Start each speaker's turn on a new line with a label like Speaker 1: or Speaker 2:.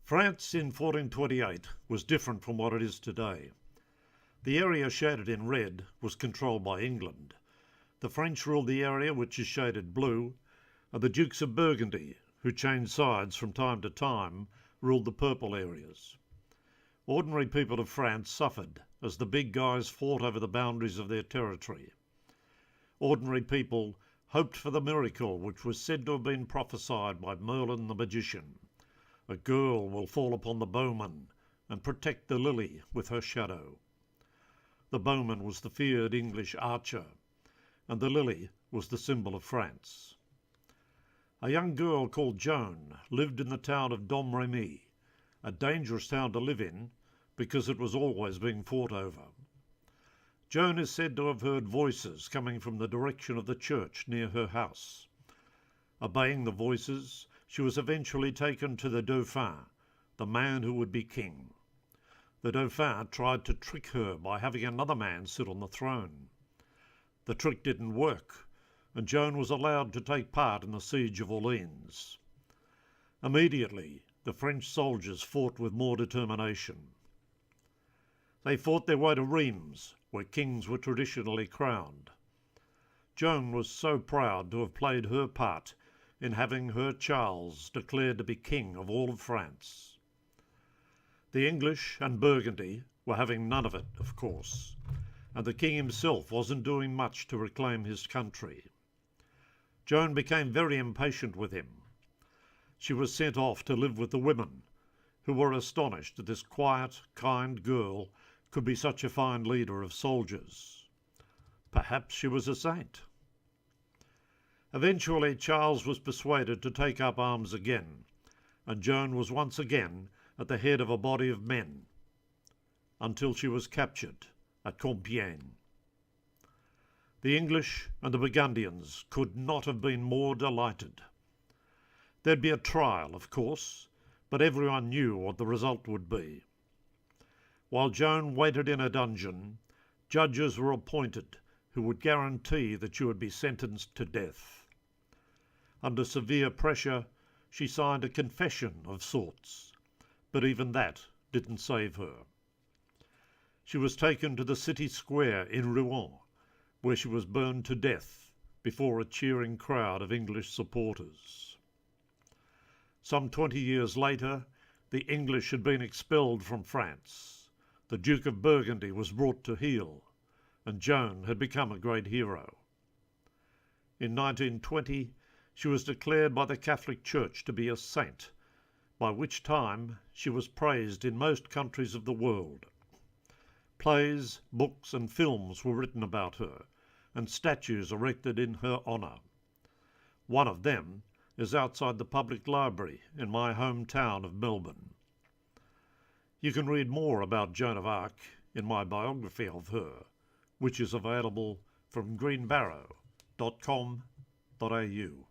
Speaker 1: France in 1428 was different from what it is today. The area shaded in red was controlled by England. The French ruled the area which is shaded blue, and the Dukes of Burgundy, who changed sides from time to time, ruled the purple areas. Ordinary people of France suffered as the big guys fought over the boundaries of their territory. Ordinary people hoped for the miracle which was said to have been prophesied by Merlin the magician. A girl will fall upon the bowman and protect the lily with her shadow. The bowman was the feared English archer, and the lily was the symbol of France. A young girl called Joan lived in the town of Domremy, a dangerous town to live in because it was always being fought over. Joan is said to have heard voices coming from the direction of the church near her house. Obeying the voices, she was eventually taken to the Dauphin, the man who would be king. The Dauphin tried to trick her by having another man sit on the throne. The trick didn't work, and Joan was allowed to take part in the siege of Orleans. Immediately, the French soldiers fought with more determination. They fought their way to Reims, where kings were traditionally crowned. Joan was so proud to have played her part in having her Charles declared to be king of all of France. The English and Burgundy were having none of it, of course, and the king himself wasn't doing much to reclaim his country. Joan became very impatient with him. She was sent off to live with the women, who were astonished that this quiet, kind girl could be such a fine leader of soldiers. Perhaps she was a saint. Eventually, Charles was persuaded to take up arms again, and Joan was once again at the head of a body of men, until she was captured at Compiègne. The English and the Burgundians could not have been more delighted. There'd be a trial, of course, but everyone knew what the result would be. While Joan waited in a dungeon, judges were appointed who would guarantee that she would be sentenced to death. Under severe pressure, she signed a confession of sorts, but even that didn't save her. She was taken to the city square in Rouen, where she was burned to death before a cheering crowd of English supporters. Some 20 years later, the English had been expelled from France. The Duke of Burgundy was brought to heel, and Joan had become a great hero. In 1920, she was declared by the Catholic Church to be a saint, by which time she was praised in most countries of the world. Plays, books and films were written about her, and statues erected in her honour. One of them is outside the public library in my hometown of Melbourne. You can read more about Joan of Arc in my biography of her, which is available from greenbarrow.com.au.